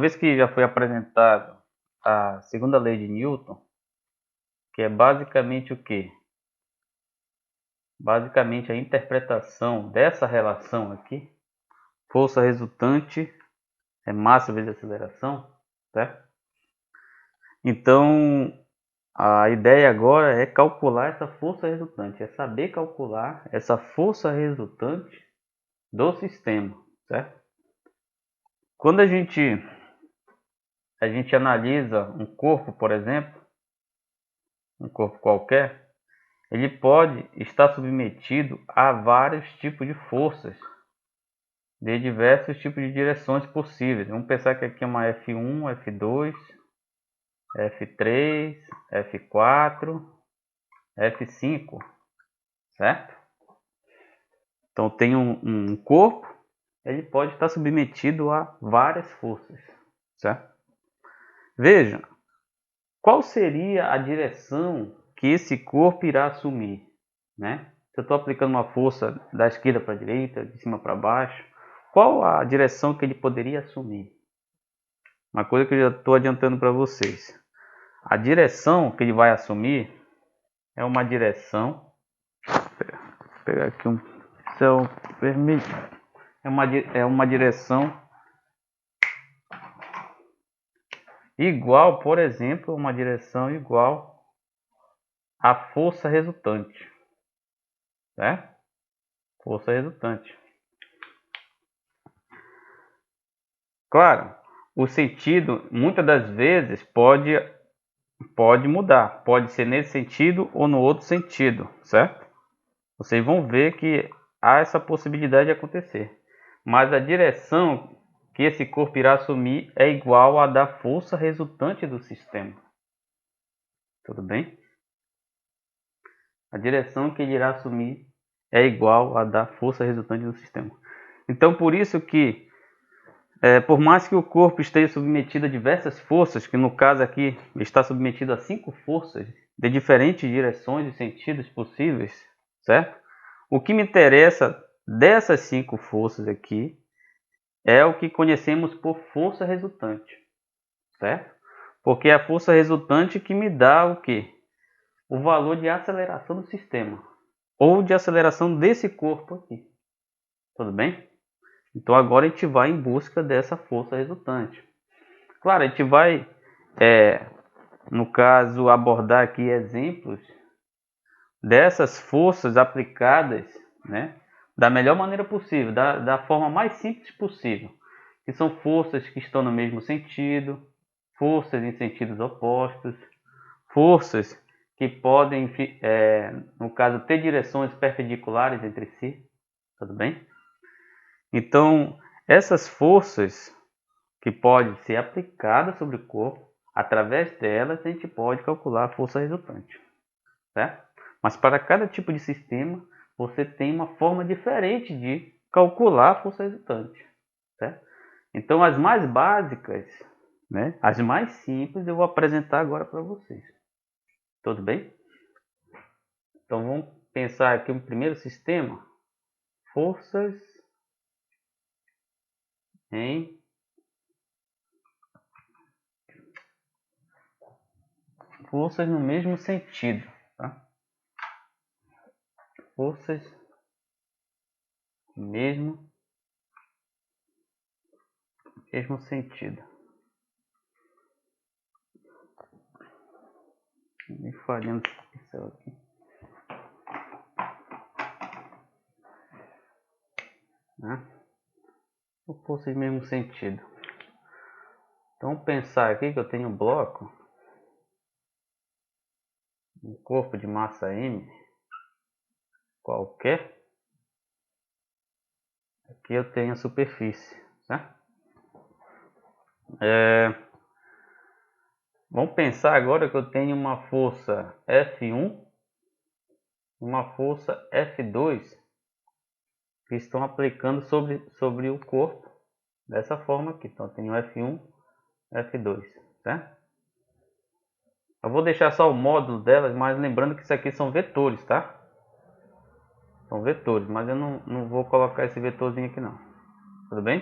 vez que já foi apresentado a segunda lei de Newton, que é basicamente o quê? Basicamente a interpretação dessa relação aqui, força resultante é massa vezes aceleração, certo? Então, a ideia agora é calcular essa força resultante, é saber calcular essa força resultante do sistema, certo? Quando a gente analisa um corpo, por exemplo, um corpo qualquer, ele pode estar submetido a vários tipos de forças, de diversos tipos de direções possíveis. Vamos pensar que aqui é uma F1, F2, F3, F4, F5, certo? Então tem um corpo, ele pode estar submetido a várias forças, certo? Veja, qual seria a direção que esse corpo irá assumir, né? Se eu estou aplicando uma força da esquerda para a direita, de cima para baixo, qual a direção que ele poderia assumir? Uma coisa que eu já estou adiantando para vocês. A direção que ele vai assumir é uma direção... Vou pegar aqui um céu vermelho. É uma direção igual, por exemplo, uma direção igual à força resultante, né? Força resultante. Claro, o sentido muitas das vezes pode mudar, pode ser nesse sentido ou no outro sentido, certo? Vocês vão ver que há essa possibilidade de acontecer, mas a direção que esse corpo irá assumir é igual à da força resultante do sistema. Tudo bem? A direção que ele irá assumir é igual à da força resultante do sistema. Então, por isso que, por mais que o corpo esteja submetido a diversas forças, que no caso aqui está submetido a 5 forças de diferentes direções e sentidos possíveis, certo? O que me interessa dessas 5 forças aqui é o que conhecemos por força resultante, certo? Porque é a força resultante que me dá o quê? O valor de aceleração do sistema, ou de aceleração desse corpo aqui. Tudo bem? Então agora a gente vai em busca dessa força resultante. Claro, a gente vai, no caso, abordar aqui exemplos dessas forças aplicadas, né, da melhor maneira possível, da forma mais simples possível. Que são forças que estão no mesmo sentido, forças em sentidos opostos, forças que podem, no caso, ter direções perpendiculares entre si, tudo bem? Então, essas forças que podem ser aplicadas sobre o corpo, através delas a gente pode calcular a força resultante, certo? Mas para cada tipo de sistema, você tem uma forma diferente de calcular a força resultante, certo? Então, as mais básicas, né, as mais simples, eu vou apresentar agora para vocês. Tudo bem? Então, vamos pensar aqui no primeiro sistema, forças no mesmo sentido, tá? Forças no mesmo sentido. Me falhando esse pincel aqui. Né? Forças no mesmo sentido. Então, vamos pensar aqui que eu tenho um bloco, um corpo de massa M qualquer. Aqui eu tenho a superfície, certo? Vamos pensar agora que eu tenho uma força F1, uma força F2, que estão aplicando sobre o corpo dessa forma aqui. Então eu tenho F1, F2, certo? Eu vou deixar só o módulo delas, mas lembrando que isso aqui são vetores, tá? São vetores, mas eu não vou colocar esse vetorzinho aqui não. Tudo bem?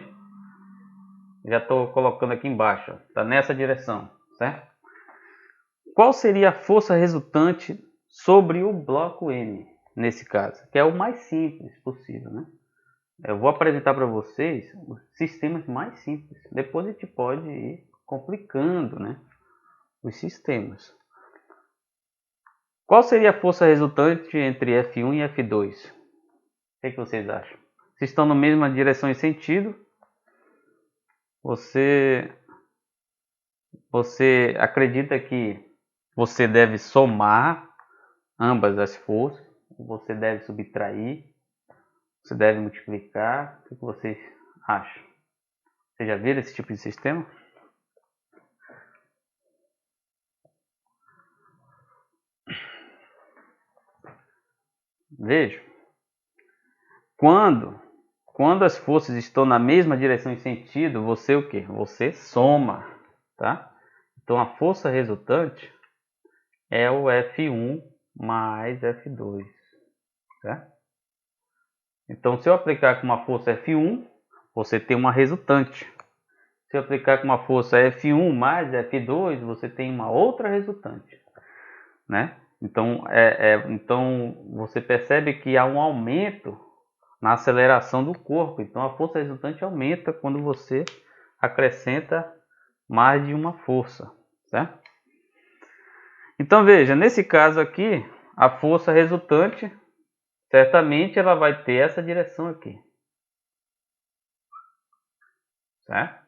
Já estou colocando aqui embaixo, está nessa direção, certo? Qual seria a força resultante sobre o bloco M, nesse caso? Que é o mais simples possível, né? Eu vou apresentar para vocês os sistemas mais simples. Depois a gente pode ir complicando, né, os sistemas. Qual seria a força resultante entre F1 e F2? O que vocês acham? Se estão na mesma direção e sentido, você acredita que você deve somar ambas as forças, você deve subtrair, você deve multiplicar? O que vocês acham? Vocês já viram esse tipo de sistema? Veja. Quando as forças estão na mesma direção e sentido, você o quê? Você soma, tá? Então a força resultante é o F1 mais F2, certo? Então se eu aplicar com uma força F1, você tem uma resultante. Se eu aplicar com uma força F1 mais F2, você tem uma outra resultante, né? Então você percebe que há um aumento na aceleração do corpo. Então a força resultante aumenta quando você acrescenta mais de uma força, certo? Então veja, nesse caso aqui, a força resultante, certamente ela vai ter essa direção aqui, certo?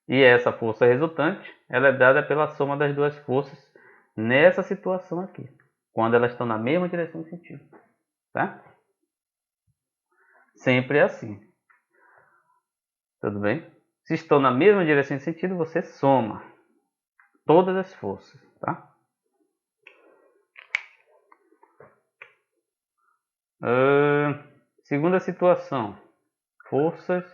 E essa força resultante, ela é dada pela soma das duas forças nessa situação aqui, quando elas estão na mesma direção e sentido, tá? Sempre é assim. Tudo bem? Se estão na mesma direção e sentido, você soma todas as forças, tá? Segunda situação. Forças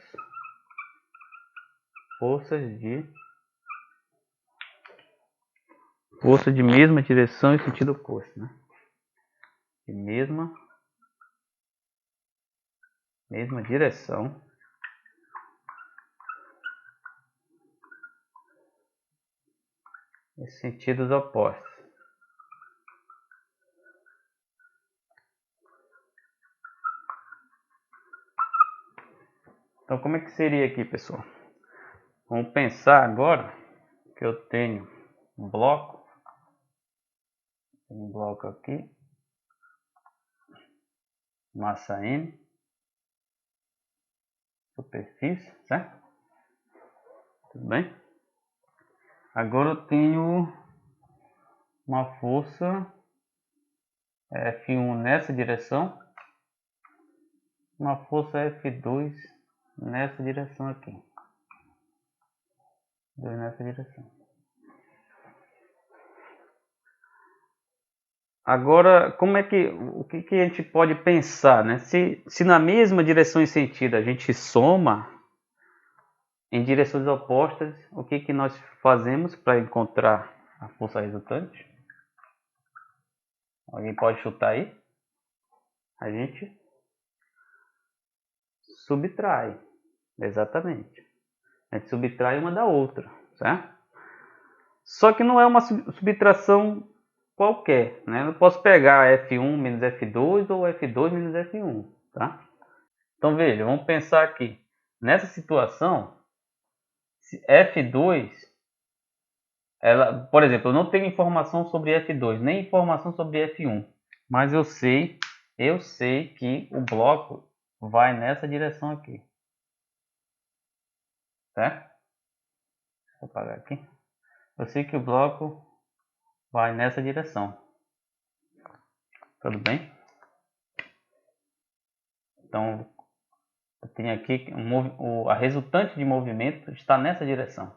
de mesma direção e sentido oposto, né? De mesma direção e sentidos opostos. Então como é que seria aqui, pessoal? Vamos pensar agora que eu tenho um bloco aqui, massa M, superfície, certo? Tudo bem? Agora eu tenho uma força F1 nessa direção, uma força F2 nessa direção aqui. Nessa direção. Agora, o que a gente pode pensar, né? Se na mesma direção e sentido a gente soma em direções opostas, o que nós fazemos para encontrar a força resultante? Alguém pode chutar aí? A gente subtrai, exatamente. A gente subtrai uma da outra, certo? Só que não é uma subtração qualquer, né? Eu não posso pegar F1 menos F2 ou F2 menos F1, tá? Então veja, vamos pensar aqui. Nessa situação, F2, por exemplo, eu não tenho informação sobre F2, nem informação sobre F1, mas eu sei que o bloco vai nessa direção aqui, certo? Vou apagar aqui. Eu sei que o bloco vai nessa direção. Tudo bem? Então, eu tenho aqui a resultante de movimento está nessa direção.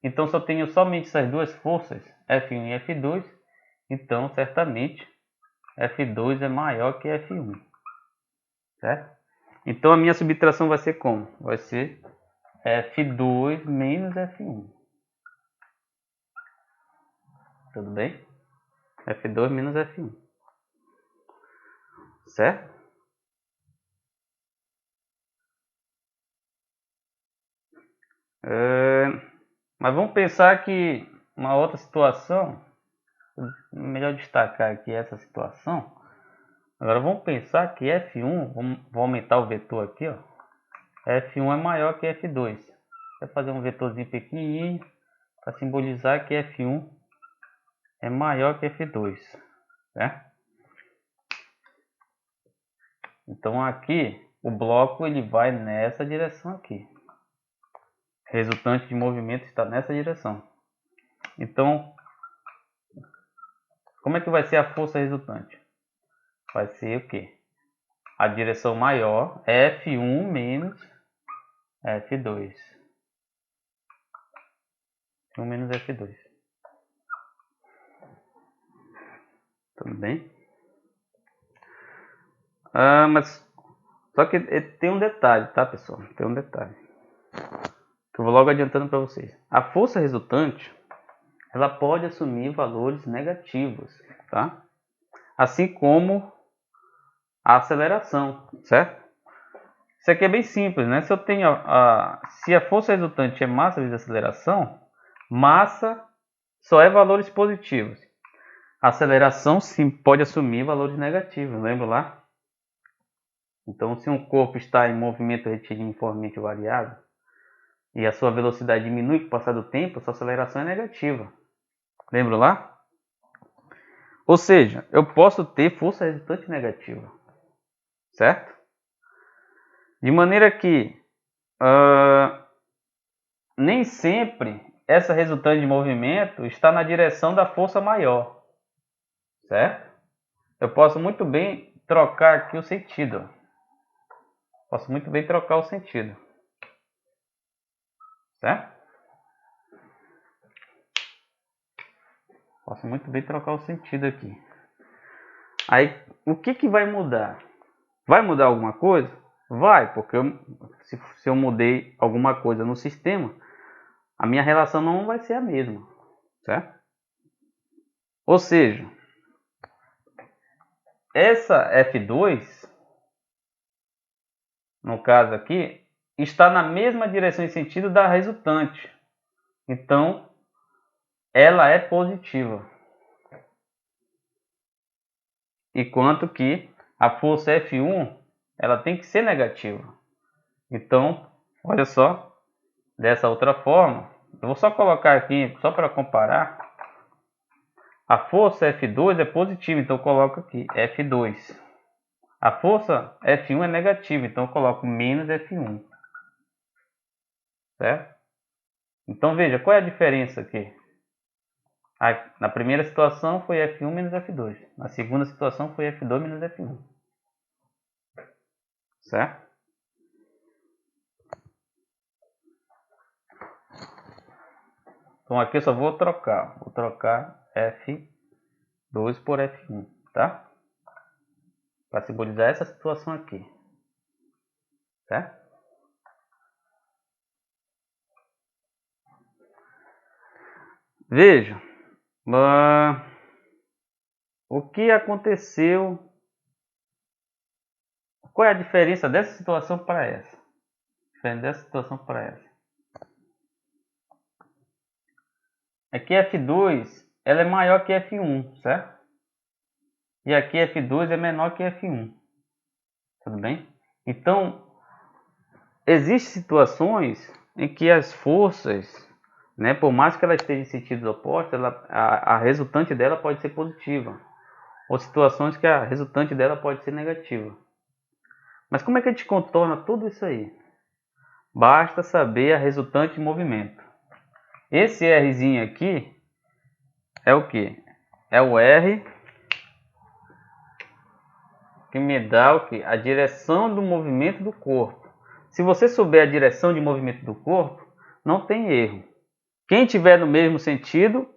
Então, se eu tenho somente essas duas forças, F1 e F2, então, certamente, F2 é maior que F1. Certo? Então, a minha subtração vai ser como? Vai ser F2 menos F1. Tudo bem? F2 menos F1. Certo? Mas vamos pensar que uma outra situação, melhor destacar aqui essa situação. Agora vamos pensar que F1, vou aumentar o vetor aqui, ó. F1 é maior que F2. Vou fazer um vetorzinho pequenininho para simbolizar que F1 é maior que F2, né? Então aqui o bloco ele vai nessa direção aqui. Resultante de movimento está nessa direção. Então, como é que vai ser a força resultante? Vai ser o quê? A direção maior, F1 menos F2. F1 menos F2. Tudo bem? Mas só que tem um detalhe, tá, pessoal? Tem um detalhe que eu vou logo adiantando para vocês. A força resultante, ela pode assumir valores negativos, tá? Assim como a aceleração, certo? Isso aqui é bem simples, né? Se eu tenho se a força resultante é massa vezes aceleração, massa só é valores positivos. A aceleração sim pode assumir valores negativos, lembra lá? Então, se um corpo está em movimento retilíneo uniformemente variável e a sua velocidade diminui com o passar do tempo, a sua aceleração é negativa. Lembra lá? Ou seja, eu posso ter força resultante negativa, certo? De maneira que nem sempre essa resultante de movimento está na direção da força maior, certo? Eu posso muito bem trocar aqui o sentido. Posso muito bem trocar o sentido, certo? Posso muito bem trocar o sentido aqui. Aí, o que vai mudar? Vai mudar alguma coisa? Vai, porque se eu mudei alguma coisa no sistema, a minha relação não vai ser a mesma, certo? Ou seja, essa F2, no caso aqui, está na mesma direção e sentido da resultante. Então, ela é positiva. Enquanto que a força F1, ela tem que ser negativa. Então, olha só, dessa outra forma, eu vou só colocar aqui, só para comparar, a força F2 é positiva, então eu coloco aqui F2. A força F1 é negativa, então eu coloco menos F1. Certo? Então veja, qual é a diferença aqui? Na primeira situação foi F1 menos F2. Na segunda situação foi F2 menos F1. Certo? Então aqui eu só vou trocar. Vou trocar F2 por F1, tá? Para simbolizar essa situação aqui. Certo? Veja. O que aconteceu? Qual é a diferença dessa situação para essa? Dessa situação para essa. É que F2 ela é maior que F1, certo? E aqui F2 é menor que F1. Tudo bem? Então, existem situações em que as forças, né, por mais que ela esteja em sentidos opostos, a resultante dela pode ser positiva. Ou situações que a resultante dela pode ser negativa. Mas como é que a gente contorna tudo isso aí? Basta saber a resultante de movimento. Esse Rzinho aqui é o que? É o R que me dá o que? A direção do movimento do corpo. Se você souber a direção de movimento do corpo, não tem erro. Quem tiver no mesmo sentido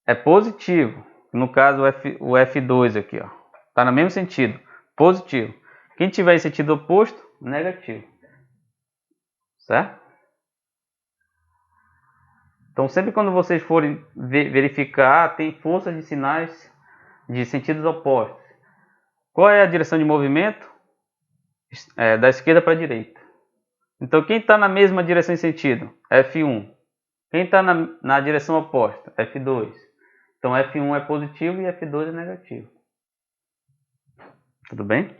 é positivo. No caso o F2 aqui, ó, tá no mesmo sentido, positivo. Quem tiver em sentido oposto, negativo. Certo? Então sempre quando vocês forem verificar, tem forças de sinais de sentidos opostos. Qual é a direção de movimento? Da esquerda para a direita. Então quem está na mesma direção e sentido? F1. Quem está na direção oposta? F2. Então F1 é positivo e F2 é negativo. Tudo bem?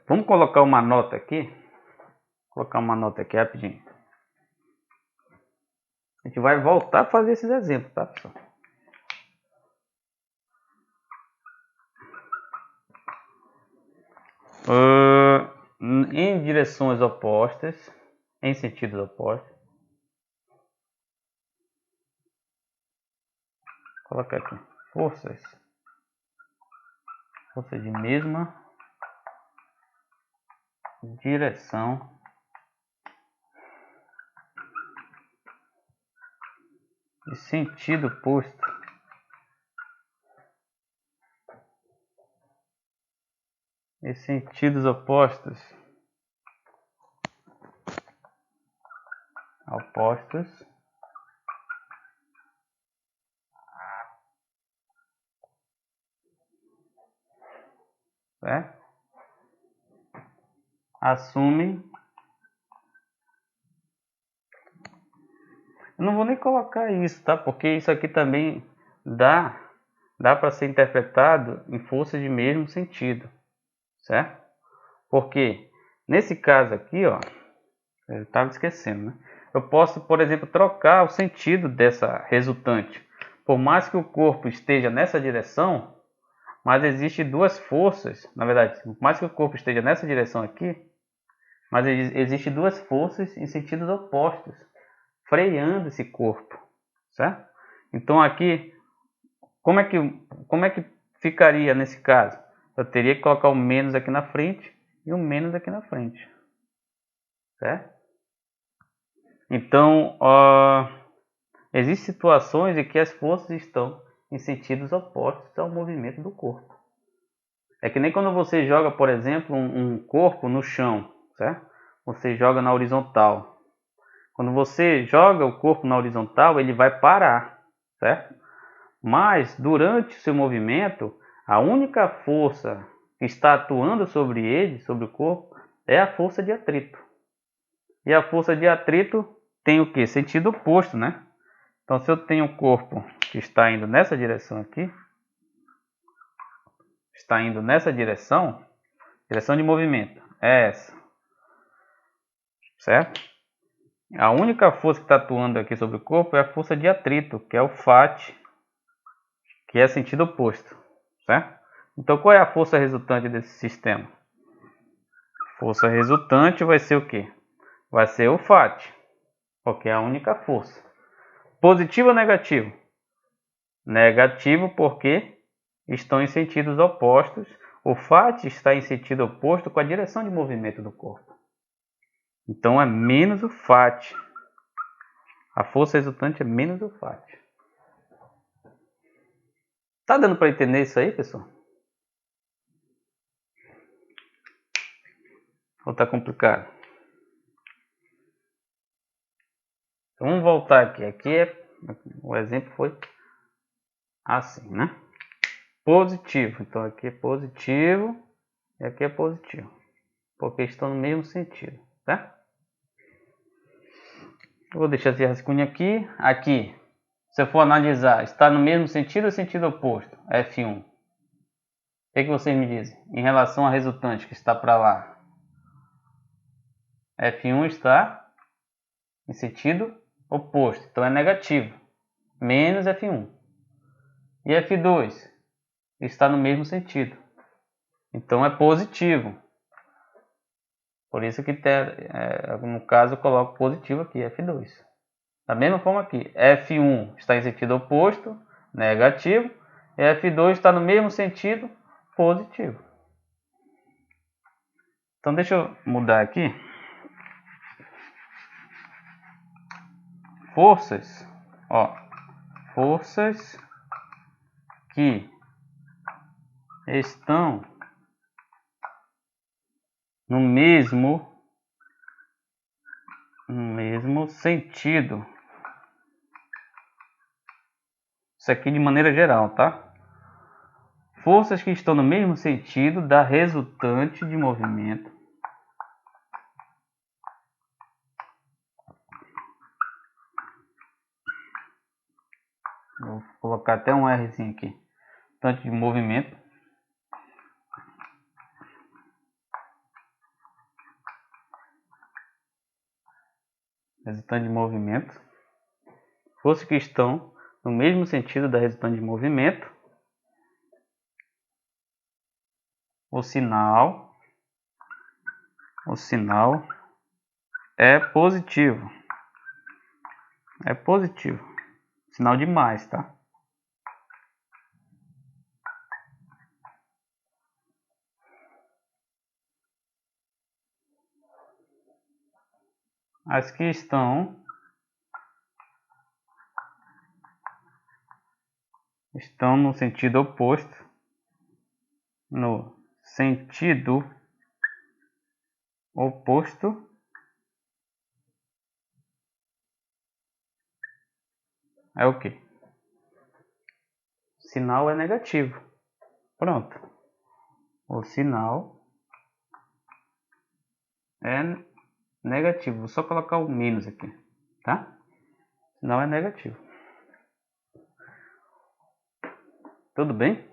Vamos colocar uma nota aqui. Vou colocar uma nota aqui rapidinho. A gente vai voltar a fazer esses exemplos, tá, pessoal? Em direções opostas, em sentidos opostos. Vou colocar aqui forças de mesma direção e sentido oposto e sentidos opostos certo? Assumem. Eu não vou nem colocar isso, tá? Porque isso aqui também dá para ser interpretado em forças de mesmo sentido, certo? Porque nesse caso aqui, ó, eu estava esquecendo, né? Eu posso, por exemplo, trocar o sentido dessa resultante. Por mais que o corpo esteja nessa direção, mas existe duas forças, na verdade, por mais que o corpo esteja nessa direção aqui, mas existe duas forças em sentidos opostos, freando esse corpo, certo? Então aqui, como é que ficaria nesse caso? Eu teria que colocar o menos aqui na frente e o menos aqui na frente, certo? Então, existem situações em que as forças estão em sentidos opostos ao movimento do corpo. É que nem quando você joga, por exemplo, um corpo no chão, certo? Você joga na horizontal. Quando você joga o corpo na horizontal, ele vai parar, certo? Mas durante o seu movimento, a única força que está atuando sobre ele, sobre o corpo, é a força de atrito. E a força de atrito tem o que? Sentido oposto, né? Então, se eu tenho um corpo que está indo nessa direção aqui, está indo nessa direção de movimento é essa, certo? A única força que está atuando aqui sobre o corpo é a força de atrito, que é o FAT, que é sentido oposto, certo? Então, qual é a força resultante desse sistema? Força resultante vai ser o quê? Vai ser o FAT, porque é a única força. Positivo ou negativo? Negativo porque estão em sentidos opostos. O FAT está em sentido oposto com a direção de movimento do corpo. Então é menos o FAT. A força resultante é menos o FAT. Tá dando para entender isso aí, pessoal? Ou tá complicado? Então vamos voltar aqui. O exemplo foi assim, né? Positivo. Então aqui é positivo e aqui é positivo. Porque estão no mesmo sentido, tá? Eu vou deixar esse rascunho aqui. Aqui, se eu for analisar, está no mesmo sentido ou sentido oposto? F1. O que vocês me dizem? Em relação à resultante que está para lá. F1 está em sentido oposto, então é negativo. Menos F1. E F2 está no mesmo sentido. Então é positivo. Por isso que no caso eu coloco positivo aqui, F2. Da mesma forma aqui, F1 está em sentido oposto, negativo, e F2 está no mesmo sentido, positivo. Então deixa eu mudar aqui. Forças, ó, forças que estão no mesmo sentido. Isso aqui de maneira geral, tá? Forças que estão no mesmo sentido da resultante de movimento colocar até um Rzinho aqui. Resultante de movimento. Resultante de movimento. Forças que estão no mesmo sentido da resultante de movimento. O sinal é positivo. É positivo. Sinal de mais, tá? As que estão no sentido oposto. No sentido oposto é o que? Sinal é negativo. Pronto. O sinal é negativo. Vou só colocar o menos aqui, tá? O sinal é negativo. Tudo bem?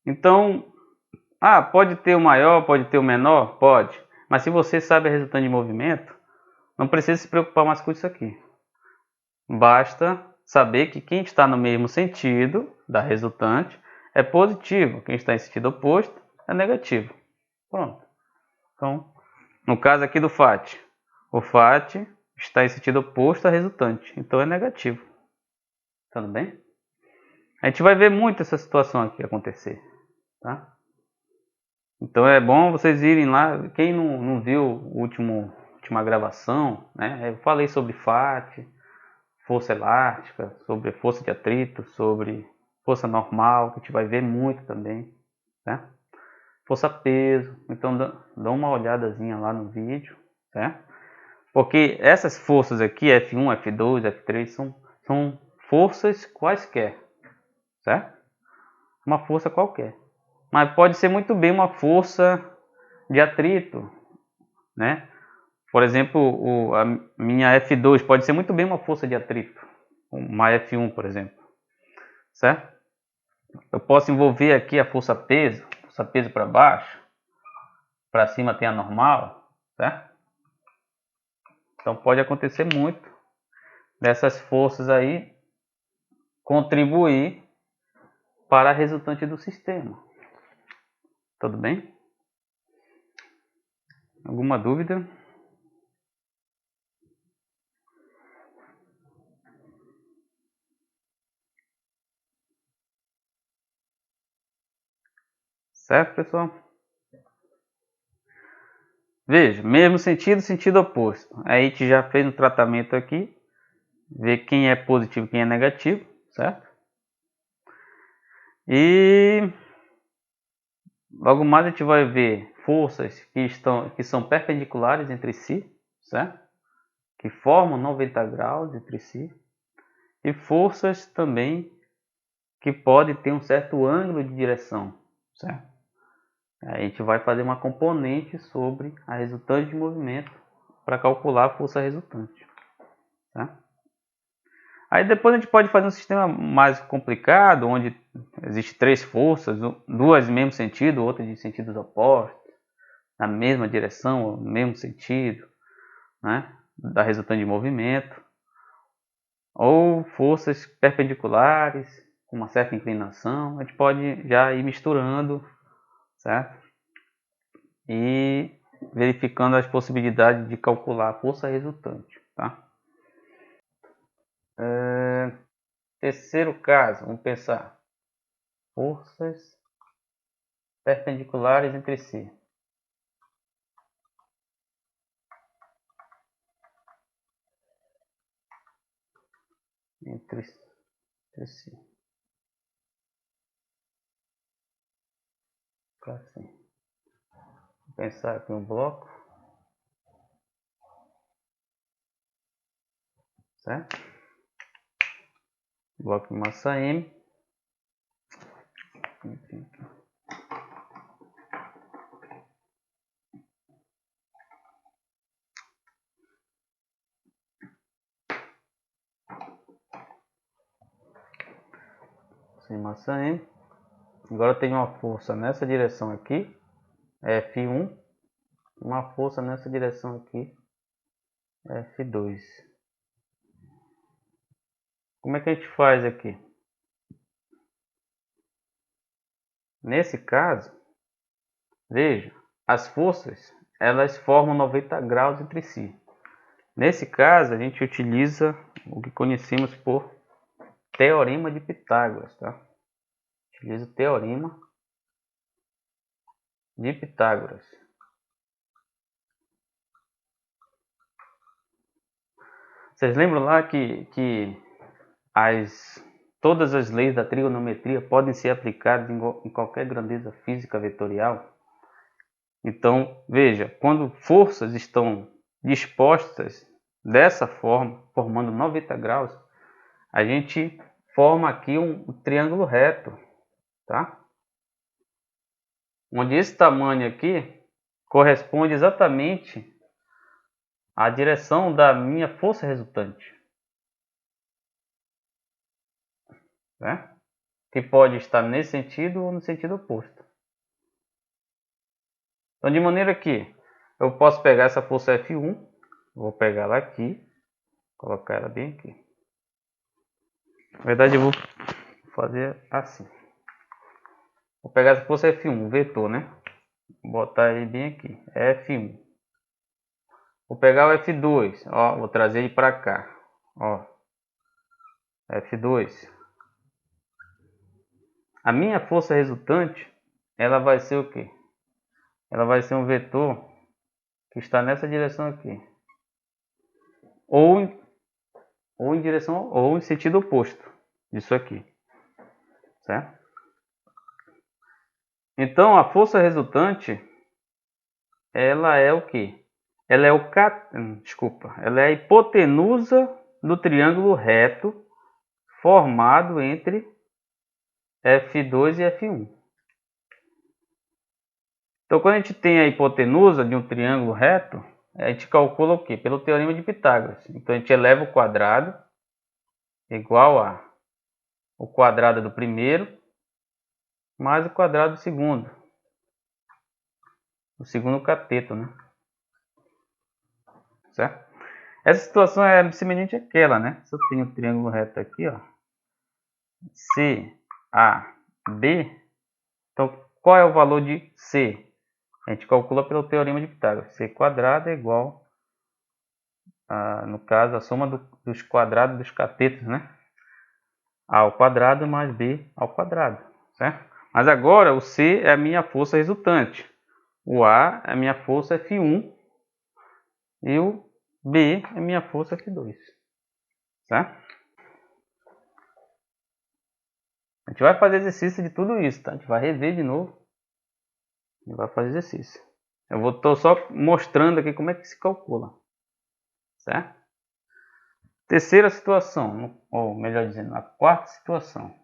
Então, pode ter o maior, pode ter o menor? Pode. Mas se você sabe a resultante de movimento, não precisa se preocupar mais com isso aqui. Basta saber que quem está no mesmo sentido da resultante é positivo, quem está em sentido oposto é negativo. Pronto. Então, no caso aqui do FAT, o FAT está em sentido oposto à resultante, então é negativo. Tudo bem? A gente vai ver muito essa situação aqui acontecer, tá? Então é bom vocês irem lá. Quem não viu a última gravação, né? Eu falei sobre FAT, força elástica, sobre força de atrito, sobre força normal, que a gente vai ver muito também, né? Força peso, então dá uma olhadazinha lá no vídeo, certo? Porque essas forças aqui, F1, F2, F3, são forças quaisquer, certo? Uma força qualquer. Mas pode ser muito bem uma força de atrito, né? Por exemplo, a minha F2 pode ser muito bem uma força de atrito, uma F1, por exemplo, certo? Eu posso envolver aqui a força peso para baixo, para cima tem a normal, certo? Então pode acontecer muito dessas forças aí contribuir para a resultante do sistema. Tudo bem? Alguma dúvida? Certo, pessoal? Veja, mesmo sentido, sentido oposto. Aí a gente já fez um tratamento aqui, ver quem é positivo e quem é negativo, certo? E logo mais a gente vai ver forças que são perpendiculares entre si, certo? Que formam 90 graus entre si. E forças também que podem ter um certo ângulo de direção, certo? A gente vai fazer uma componente sobre a resultante de movimento para calcular a força resultante, tá? Aí depois a gente pode fazer um sistema mais complicado, onde existe 3 forças, duas no mesmo sentido, outra de sentidos opostos, na mesma direção, no mesmo sentido, né, da resultante de movimento, ou forças perpendiculares, com uma certa inclinação. A gente pode já ir misturando, certo? E verificando as possibilidades de calcular a força resultante, tá? Terceiro caso, vamos pensar. Forças perpendiculares entre si. Entre si. Assim. Vou pensar aqui um bloco. Certo? Bloco de massa M. de massa M. Agora eu tenho uma força nessa direção aqui, F1. Uma força nessa direção aqui, F2. Como é que a gente faz aqui? Nesse caso, veja, as forças elas formam 90 graus entre si. Nesse caso, a gente utiliza o que conhecemos por Teorema de Pitágoras, tá? Utiliza o Teorema de Pitágoras. Vocês lembram lá que todas as leis da trigonometria podem ser aplicadas em qualquer grandeza física vetorial? Então, veja, quando forças estão dispostas dessa forma, formando 90 graus, a gente forma aqui um triângulo reto, tá? Onde esse tamanho aqui corresponde exatamente à direção da minha força resultante, né? Que pode estar nesse sentido ou no sentido oposto. Então, de maneira que eu posso pegar essa força F1, vou pegar ela aqui, colocar ela bem aqui. Na verdade, eu vou fazer assim. Vou pegar essa força F1, o vetor, né? Vou botar ele bem aqui, F1. Vou pegar o F2, ó, vou trazer ele para cá, ó, F2. A minha força resultante, ela vai ser o quê? Ela vai ser um vetor que está nessa direção aqui, ou em direção ou em sentido oposto disso aqui, certo? Então a força resultante, ela é o quê? Ela é ela é a hipotenusa do triângulo reto formado entre F2 e F1. Então, quando a gente tem a hipotenusa de um triângulo reto, a gente calcula o quê? Pelo Teorema de Pitágoras. Então, a gente eleva o quadrado igual a o quadrado do primeiro mais o quadrado do segundo. O segundo cateto, né? Certo? Essa situação é semelhante àquela, né? Se eu tenho um triângulo reto aqui, ó, CAB, então qual é o valor de C? A gente calcula pelo Teorema de Pitágoras. C quadrado é igual no caso, a soma dos quadrados dos catetos, né? A ao quadrado mais B ao quadrado, certo? Mas agora o C é a minha força resultante. O A é a minha força F1 e o B é a minha força F2, certo? A gente vai fazer exercício de tudo isso, tá? A gente vai rever de novo e vai fazer exercício. Eu estou só mostrando aqui como é que se calcula, certo? Terceira situação, ou melhor dizendo, a quarta situação.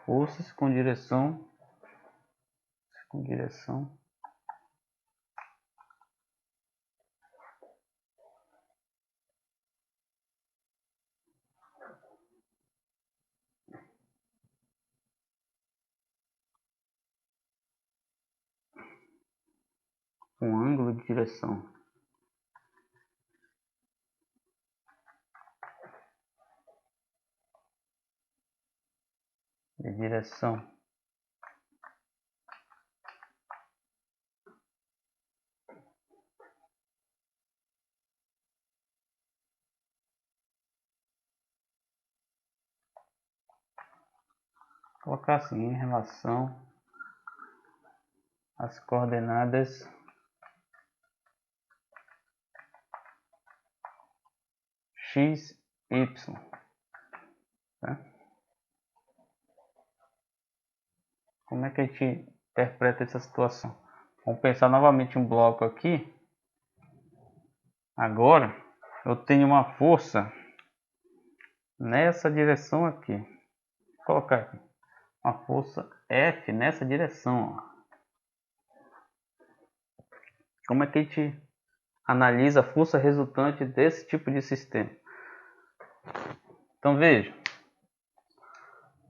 Forças com direção com ângulo de direção. De direção. Vou colocar assim, em relação às coordenadas x, y. Tá? Como é que a gente interpreta essa situação? Vamos pensar novamente um bloco aqui. Agora, eu tenho uma força nessa direção aqui. Vou colocar aqui. Uma força F nessa direção, ó. Como é que a gente analisa a força resultante desse tipo de sistema? Então veja,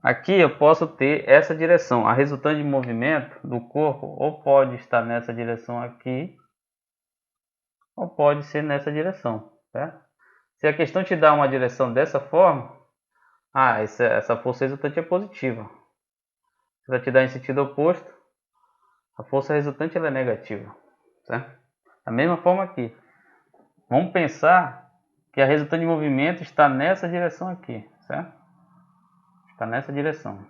aqui eu posso ter essa direção. A resultante de movimento do corpo ou pode estar nessa direção aqui, ou pode ser nessa direção, certo? Se a questão te dá uma direção dessa forma, essa força resultante é positiva. Se ela te dá em sentido oposto, a força resultante ela é negativa, certo? Da mesma forma aqui. Vamos pensar que a resultante de movimento está nessa direção aqui, certo? Está nessa direção.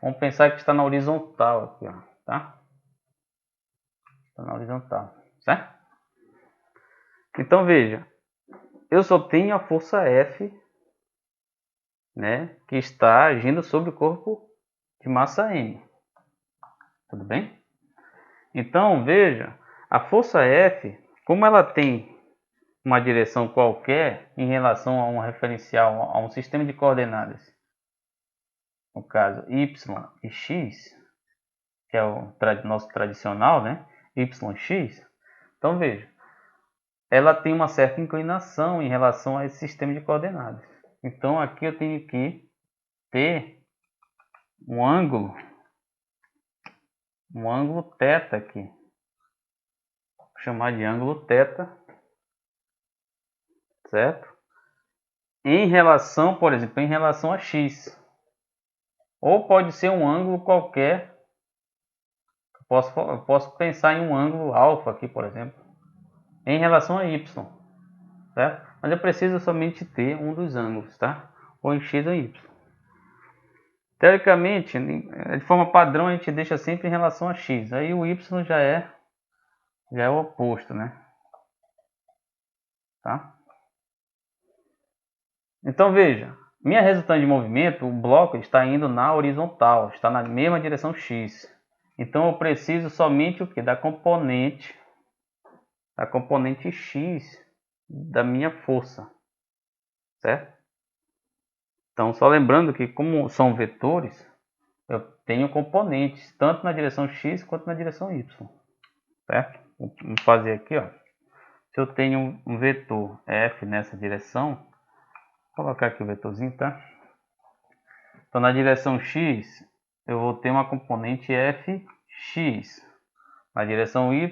Vamos pensar que está na horizontal aqui, ó, tá? Está na horizontal, certo? Então veja, eu só tenho a força F, né, que está agindo sobre o corpo de massa M. Tudo bem? Então veja, a força F, como ela tem uma direção qualquer em relação a um referencial, a um sistema de coordenadas, no caso y e x, que é o nosso tradicional, né? YX. Então veja, ela tem uma certa inclinação em relação a esse sistema de coordenadas. Então aqui eu tenho que ter um ângulo θ aqui. Vou chamar de ângulo θ, certo? Em relação, por exemplo, em relação a x. Ou pode ser um ângulo qualquer. Eu posso pensar em um ângulo alfa aqui, por exemplo, em relação a y, certo? Mas eu preciso somente ter um dos ângulos, tá? Ou em x ou em y. Teoricamente, de forma padrão, a gente deixa sempre em relação a x. Aí o y já é o oposto, né? Tá? Então veja, minha resultante de movimento, o bloco está indo na horizontal, está na mesma direção x. Então eu preciso somente o que? Da componente x da minha força, certo? Então só lembrando que como são vetores, eu tenho componentes tanto na direção x quanto na direção y, certo? Vamos fazer aqui, ó. Se eu tenho um vetor f nessa direção, vou colocar aqui o vetorzinho, tá? Então na direção x eu vou ter uma componente fx. Na direção y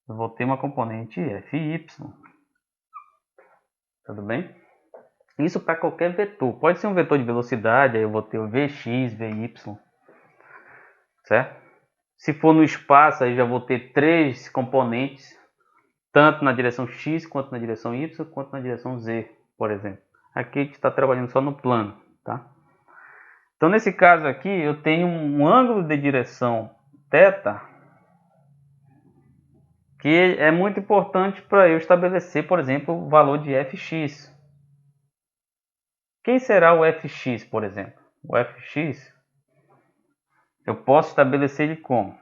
eu vou ter uma componente fy. Tudo bem? Isso para qualquer vetor. Pode ser um vetor de velocidade, aí eu vou ter o vx, vy, certo? Se for no espaço, aí já vou ter três componentes, tanto na direção x, quanto na direção y, quanto na direção z, por exemplo. Aqui a gente está trabalhando só no plano, tá? Então nesse caso aqui eu tenho um ângulo de direção θ, que é muito importante para eu estabelecer, por exemplo, o valor de fx. Quem será o fx, por exemplo? O fx eu posso estabelecer ele como?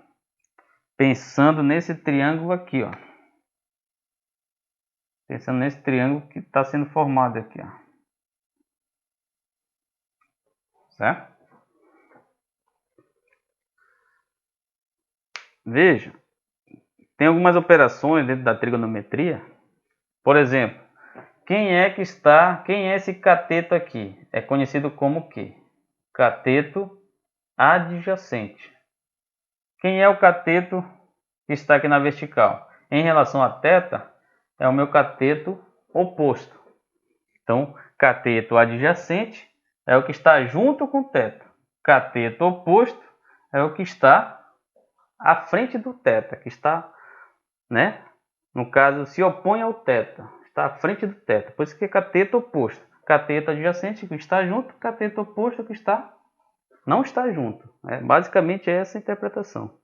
Pensando nesse triângulo aqui, ó. Pensando nesse triângulo que está sendo formado aqui, ó. Certo? Veja, tem algumas operações dentro da trigonometria. Por exemplo, quem é esse cateto aqui? É conhecido como o quê? Cateto adjacente. Quem é o cateto que está aqui na vertical? Em relação a θ, é o meu cateto oposto. Então, cateto adjacente é o que está junto com θ. Cateto oposto é o que está à frente do θ, que está, né? No caso, se opõe ao θ, está à frente do θ. Por isso que é cateto oposto. Cateto adjacente que está junto, cateto oposto que não está junto. Basicamente é essa a interpretação.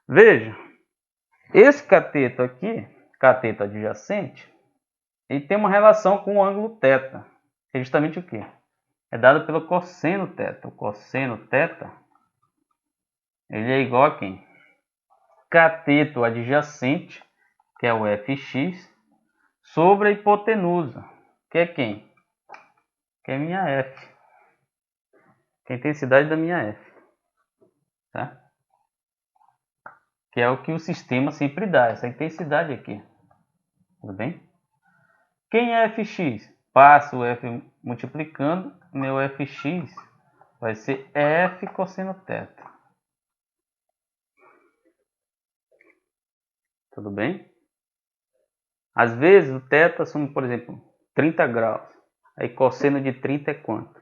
Veja, esse cateto aqui, cateto adjacente, ele tem uma relação com o ângulo θ. É justamente o quê? É dado pelo cosseno θ. O cosseno θ, ele é igual a quem? Cateto adjacente, que é o fx, sobre a hipotenusa, que é quem? Que é minha f. que é a intensidade da minha F. Tá? Que é o que o sistema sempre dá, essa intensidade aqui. Tudo bem? Quem é fx? Passo o f multiplicando, meu fx vai ser f cosseno θ. Tudo bem? Às vezes o θ assume, por exemplo, 30 graus. Aí cosseno de 30 é quanto?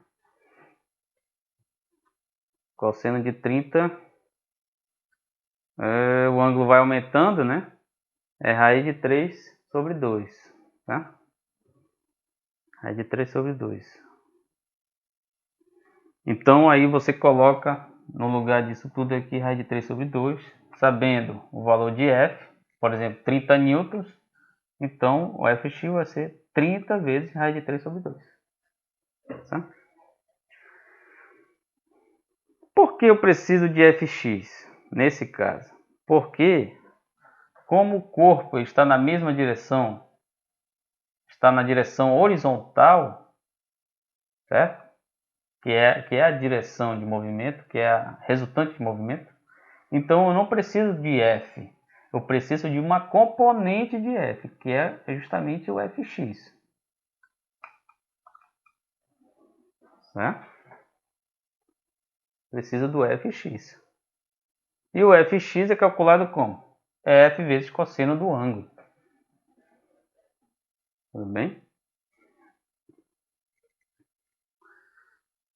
Cosseno de 30, o ângulo vai aumentando, né? É raiz de 3 sobre 2, tá? Raiz de 3 sobre 2. Então aí você coloca no lugar disso tudo aqui raiz de 3 sobre 2, sabendo o valor de F, por exemplo, 30 newtons, então o Fx vai ser 30 vezes raiz de 3 sobre 2. Tá? Por que eu preciso de Fx nesse caso? Porque como o corpo está na mesma direção, está na direção horizontal, certo? Que é a direção de movimento, que é a resultante de movimento. Então eu não preciso de F, eu preciso de uma componente de F, que é justamente o Fx. Certo? Precisa do Fx. E o Fx é calculado como? F vezes cosseno do ângulo. Tudo bem?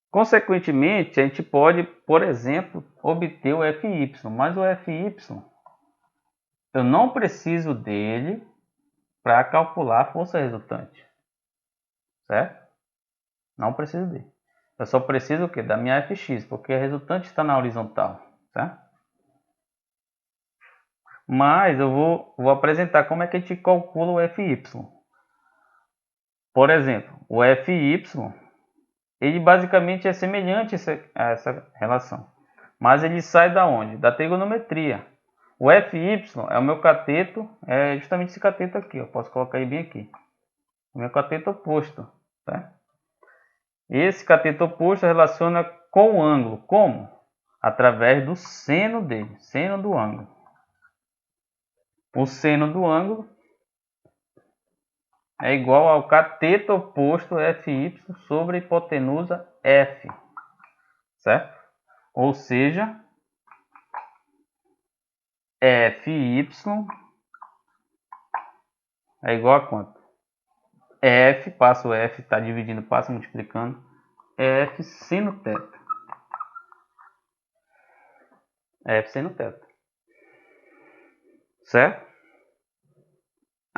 Consequentemente, a gente pode, por exemplo, obter o Fy, mas o Fy eu não preciso dele para calcular a força resultante. Certo? Não preciso dele. Eu só preciso o quê? Da minha Fx, porque a resultante está na horizontal. Tá? Mas eu vou apresentar como é que a gente calcula o Fy. Por exemplo, o Fy, ele basicamente é semelhante a essa relação. Mas ele sai da onde? Da trigonometria. O Fy é o meu cateto, é justamente esse cateto aqui. Eu posso colocar ele bem aqui. O meu cateto oposto. Tá? Esse cateto oposto relaciona com o ângulo. Como? Através do seno dele, seno do ângulo. O seno do ângulo é igual ao cateto oposto Fy sobre a hipotenusa F. Certo? Ou seja, Fy é igual a quanto? F, passa o F, está dividindo, passa multiplicando, F seno θ. F seno θ. Certo?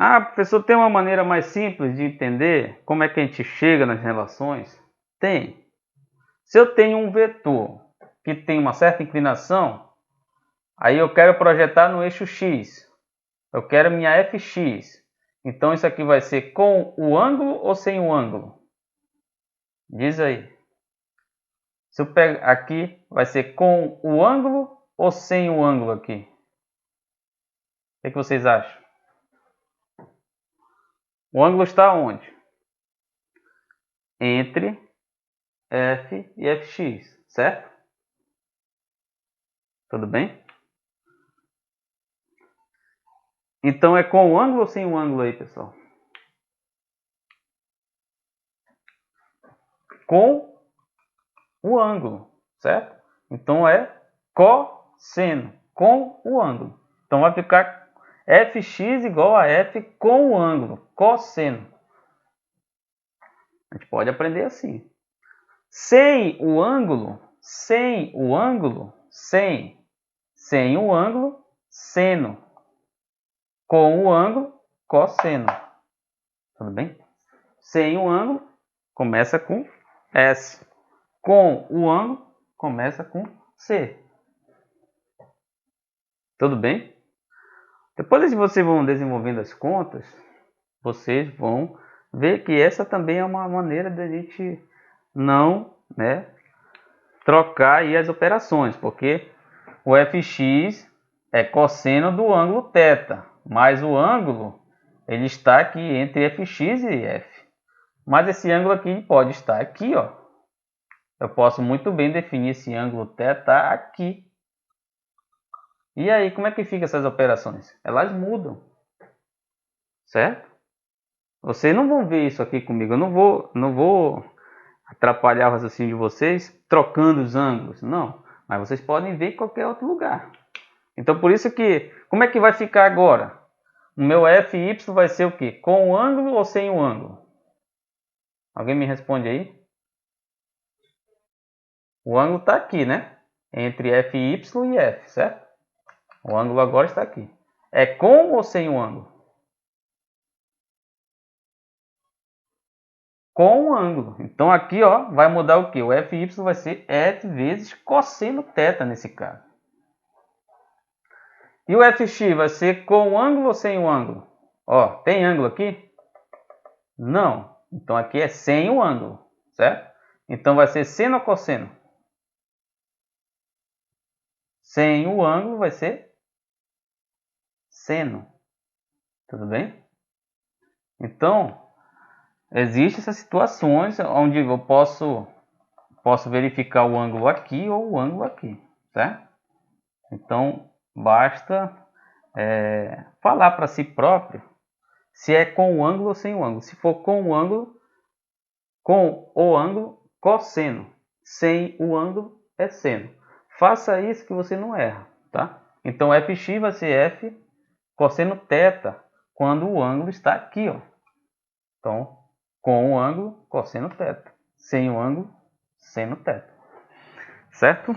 Ah, professor, tem uma maneira mais simples de entender como é que a gente chega nas relações? Tem. Se eu tenho um vetor que tem uma certa inclinação, aí eu quero projetar no eixo x. Eu quero minha Fx. Então isso aqui vai ser com o ângulo ou sem o ângulo? Diz aí. Se eu pegar aqui, vai ser com o ângulo ou sem o ângulo aqui? O que vocês acham? O ângulo está onde? Entre F e Fx, certo? Tudo bem? Então é com o ângulo ou sem o ângulo aí, pessoal? Com o ângulo, certo? Então é cosseno, com o ângulo. Então vai ficar Fx igual a F com o ângulo, cosseno. A gente pode aprender assim. Sem o ângulo, sem o ângulo, sem o ângulo, seno. Com o ângulo, cosseno. Tudo bem? Sem o ângulo, começa com S. Com o ângulo, começa com C. Tudo bem? Depois que vocês vão desenvolvendo as contas, vocês vão ver que essa também é uma maneira de a gente não, trocar aí as operações, porque o Fx é cosseno do ângulo θ, mas o ângulo ele está aqui entre Fx e F. Mas esse ângulo aqui pode estar aqui, ó, Eu posso muito bem definir esse ângulo θ aqui. E aí, como é que fica essas operações? Elas mudam, certo? Vocês não vão ver isso aqui comigo. Eu não vou atrapalhar o raciocínio de vocês trocando os ângulos, não. Mas vocês podem ver em qualquer outro lugar. Então, por isso que, como é que vai ficar agora? O meu FY vai ser o quê? Com o ângulo ou sem o ângulo? Alguém me responde aí? O ângulo está aqui, né? Entre FY e F, certo? O ângulo agora está aqui. É com ou sem o ângulo? Com o ângulo. Então aqui, ó, vai mudar o que? O FY vai ser F vezes cosseno θ nesse caso. E o FX vai ser com o ângulo ou sem o ângulo? Ó, tem ângulo aqui? Não. Então aqui é sem o ângulo, certo? Então vai ser seno ou cosseno? Sem o ângulo vai ser seno. Tudo bem? Então, existem essas situações onde eu posso verificar o ângulo aqui ou o ângulo aqui, certo? Então, basta falar para si próprio se é com o ângulo ou sem o ângulo. Se for com o ângulo, cosseno. Sem o ângulo, é seno. Faça isso que você não erra, tá? Então, fx vai ser f cosseno θ quando o ângulo está aqui, ó. Então, com o ângulo, cosseno θ. Sem o ângulo, seno θ. Certo?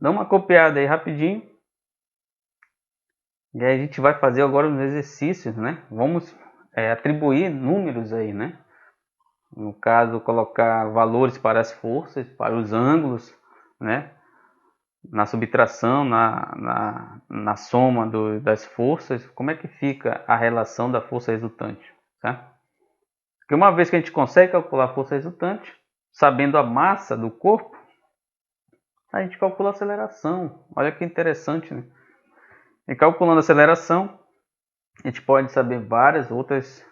Dá uma copiada aí rapidinho. E aí a gente vai fazer agora os exercícios, né? Vamos atribuir números aí, né? No caso, colocar valores para as forças, para os ângulos, né? Na subtração, na soma das forças, como é que fica a relação da força resultante, tá? Porque uma vez que a gente consegue calcular a força resultante, sabendo a massa do corpo, a gente calcula a aceleração. Olha que interessante, né? E calculando a aceleração, a gente pode saber várias outras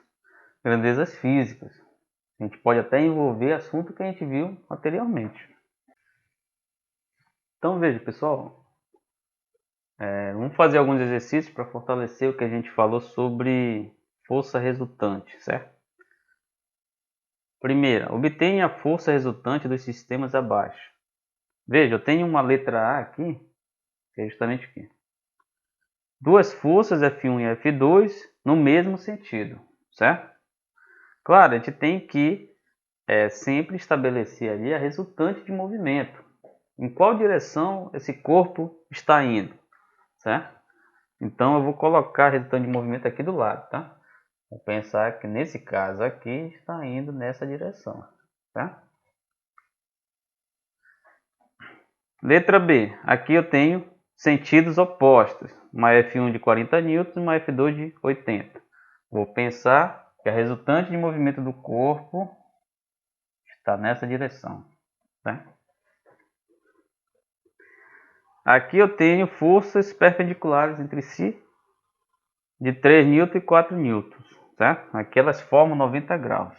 grandezas físicas. A gente pode até envolver assunto que a gente viu anteriormente. Então veja, pessoal, vamos fazer alguns exercícios para fortalecer o que a gente falou sobre força resultante, certo? Primeira, obtenha a força resultante dos sistemas abaixo. Veja, eu tenho uma letra A aqui, que é justamente aqui. Duas forças F1 e F2 no mesmo sentido, certo? Claro, a gente tem que sempre estabelecer ali a resultante de movimento. Em qual direção esse corpo está indo, certo? Então eu vou colocar a resultante de movimento aqui do lado, tá? Vou pensar que nesse caso aqui está indo nessa direção, tá? Letra B. Aqui eu tenho sentidos opostos. Uma F1 de 40 N e uma F2 de 80. Vou pensar que a resultante de movimento do corpo está nessa direção, tá? Aqui eu tenho forças perpendiculares entre si de 3 N e 4 N, certo? Aqui elas formam 90 graus.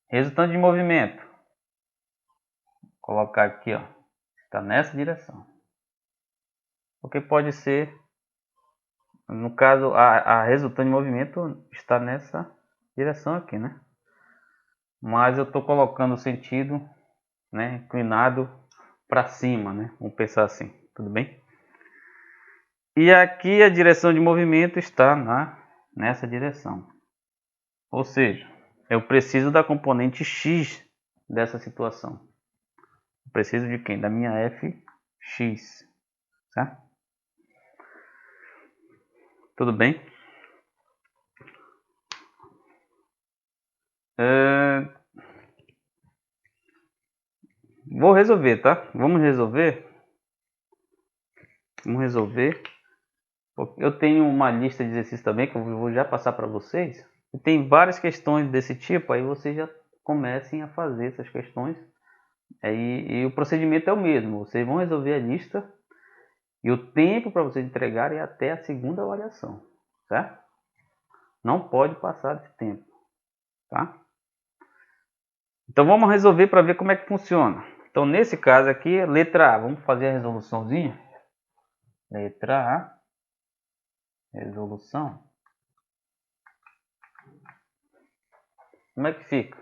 Resultante de movimento. Vou colocar aqui, ó, está nessa direção. Porque pode ser, no caso, a resultante de movimento está nessa direção aqui, né? Mas eu estou colocando o sentido, né, inclinado para cima, né? Vamos pensar assim, tudo bem? E aqui a direção de movimento está nessa direção. Ou seja, eu preciso da componente x dessa situação. Eu preciso de quem? Da minha fx, certo? Tudo bem? Vou resolver, tá? Vamos resolver. Vamos resolver. Eu tenho uma lista de exercícios também que eu vou já passar para vocês. E tem várias questões desse tipo, aí vocês já comecem a fazer essas questões. E o procedimento é o mesmo. Vocês vão resolver a lista e o tempo para vocês entregarem é até a segunda avaliação, certo? Não pode passar desse tempo, tá? Então vamos resolver para ver como é que funciona. Então nesse caso aqui, letra A, vamos fazer a resoluçãozinha. Letra A, resolução. Como é que fica?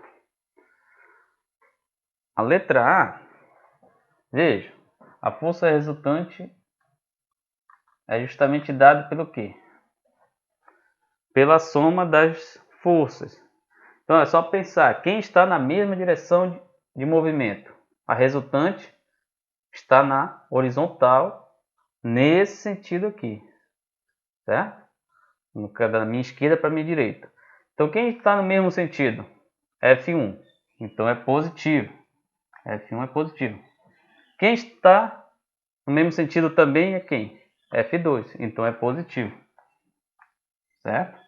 A letra A, veja, a força resultante é justamente dada pelo quê? Pela soma das forças. Então é só pensar, quem está na mesma direção de movimento? A resultante está na horizontal, nesse sentido aqui, certo? Da minha esquerda para a minha direita. Então quem está no mesmo sentido? F1. Então é positivo. F1 é positivo. Quem está no mesmo sentido também é quem? F2. Então é positivo. Certo?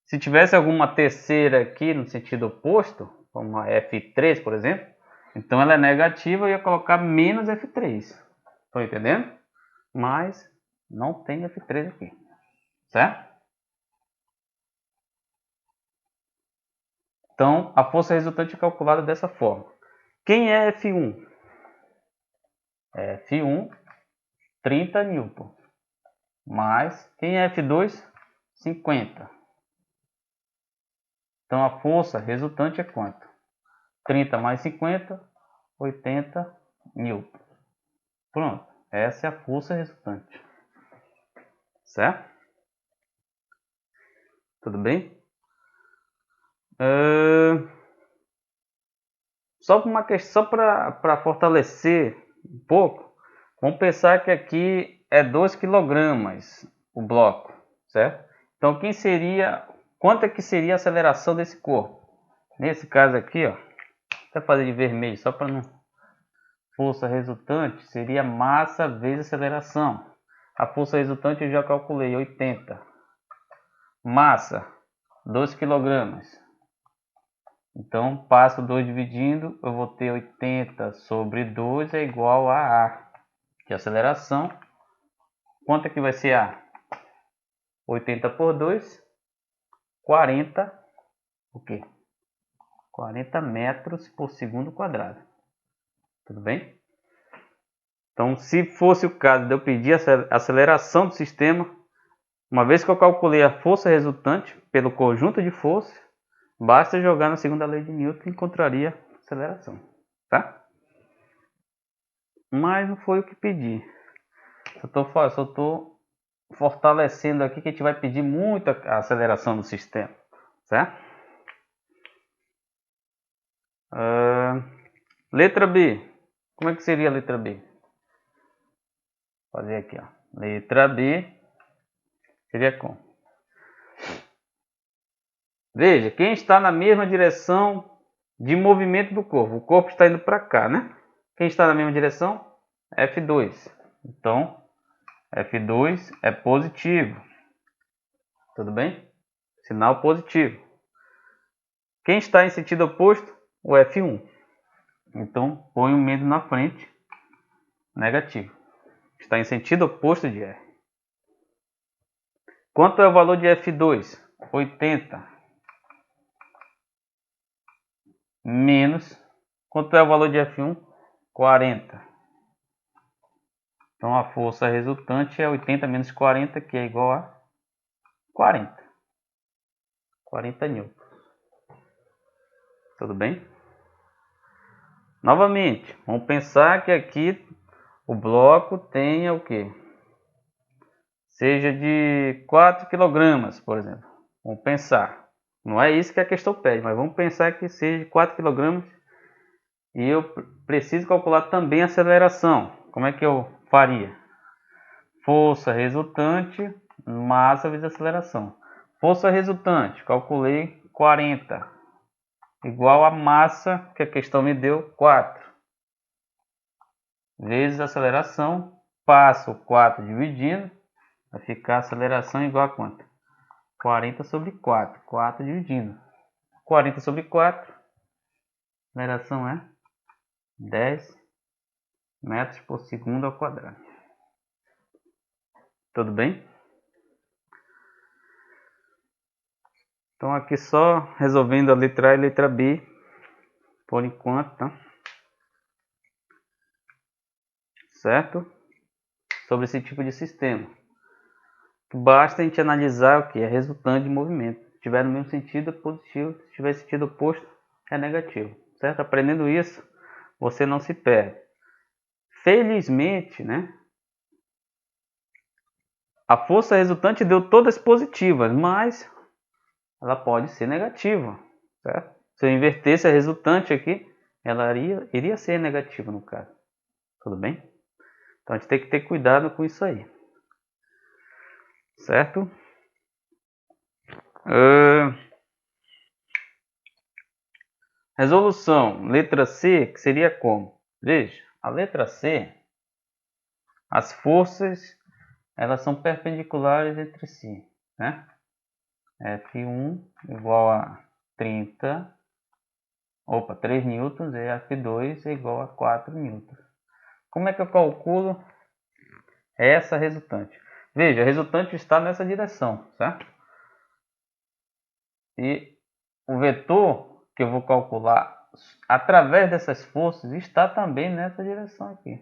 Se tivesse alguma terceira aqui no sentido oposto, como a F3, por exemplo, então ela é negativa e eu ia colocar menos F3. Estão entendendo? Mas não tem F3 aqui. Certo? Então a força resultante é calculada dessa forma. Quem é F1? F1, 30 newton. Mais, quem é F2? 50. Então a força resultante é quanto? 30 mais 50, 80 newton. Pronto, essa é a força resultante. Certo? Tudo bem? Só para fortalecer um pouco, vamos pensar que aqui é 2 kg o bloco, certo? Então quanto é que seria a aceleração desse corpo? Nesse caso aqui, ó, vou fazer de vermelho só para não... Força resultante seria massa vezes aceleração. A força resultante eu já calculei, 80. Massa, 2 kg. Então, passo 2 dividindo, eu vou ter 80 sobre 2 é igual a A de aceleração. Quanto é que vai ser A? 80 por 2, 40, o quê? 40 metros por segundo quadrado. Tudo bem? Então, se fosse o caso de eu pedir a aceleração do sistema, uma vez que eu calculei a força resultante pelo conjunto de forças, basta jogar na segunda lei de Newton e encontraria a aceleração. Tá? Mas não foi o que pedi. Só estou fortalecendo aqui que a gente vai pedir muita aceleração do sistema. Certo? Letra B. Como é que seria a letra B? Vou fazer aqui, ó. Letra B seria como? Veja, quem está na mesma direção de movimento do corpo? O corpo está indo para cá, né? Quem está na mesma direção? F2. Então, F2 é positivo. Tudo bem? Sinal positivo. Quem está em sentido oposto? O F1. Então, põe o menos na frente. Negativo. Está em sentido oposto de R. Quanto é o valor de F2? 80. Menos. Quanto é o valor de F1? 40. Então a força resultante é 80 menos 40, que é igual a 40. 40 newton. Tudo bem? Novamente, vamos pensar que aqui o bloco tenha o quê? Seja de 4 kg, por exemplo. Vamos pensar. Não é isso que a questão pede, mas vamos pensar que seja de 4 kg e eu preciso calcular também a aceleração. Como é que eu faria? Força resultante, massa vezes aceleração. Força resultante, calculei 40, igual a massa que a questão me deu, 4, vezes aceleração, passo 4 dividindo, vai ficar a aceleração igual a quanto? 40 sobre 4, 4 dividindo. 40 sobre 4, a aceleração é 10 metros por segundo ao quadrado. Tudo bem? Então aqui só resolvendo a letra A e a letra B, por enquanto, tá? Certo? Sobre esse tipo de sistema. Basta a gente analisar o que é resultante de movimento. Se tiver no mesmo sentido, é positivo. Se tiver sentido oposto, é negativo. Certo? Aprendendo isso, você não se perde. Felizmente, né? A força resultante deu todas positivas, mas ela pode ser negativa. Certo? Se eu invertesse a resultante aqui, ela iria ser negativa no caso. Tudo bem? Então a gente tem que ter cuidado com isso aí. Certo? Resolução, letra C, que seria como? Veja, a letra C, as forças, elas são perpendiculares entre si, né? F1 igual a 3 newtons e F2 é igual a 4 newtons. Como é que eu calculo essa resultante? Veja, a resultante está nessa direção, certo? E o vetor que eu vou calcular através dessas forças está também nessa direção aqui.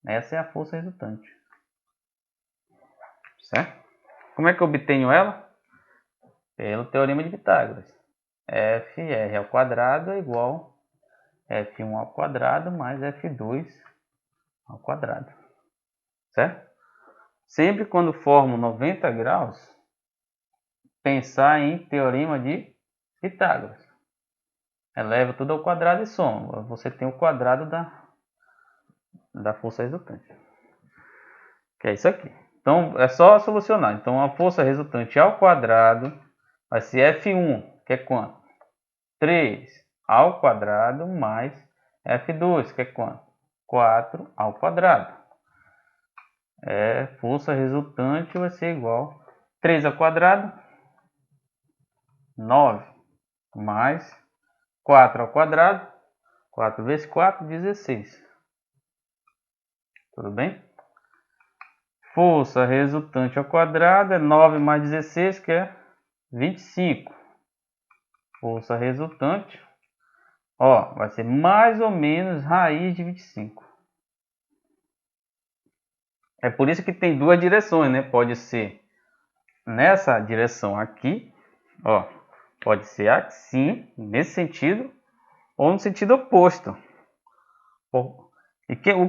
Essa é a força resultante. Certo? Como é que eu obtenho ela? Pelo teorema de Pitágoras. FR ao quadrado é igual a F1 ao quadrado mais F2 ao quadrado. Certo? Sempre quando formo 90 graus, pensar em teorema de Pitágoras. Eleva tudo ao quadrado e soma. Você tem o quadrado da força resultante. Que é isso aqui. Então, é só solucionar. Então, a força resultante ao quadrado vai ser F1, que é quanto? 3 ao quadrado mais F2, que é quanto? 4 ao quadrado. Força resultante vai ser igual a 3 ao quadrado, 9, mais 4 ao quadrado, 4 vezes 4, 16. Tudo bem? Força resultante ao quadrado é 9 mais 16, que é 25. Força resultante, vai ser mais ou menos raiz de 25. É por isso que tem duas direções, né? Pode ser nessa direção aqui, pode ser assim, nesse sentido, ou no sentido oposto. O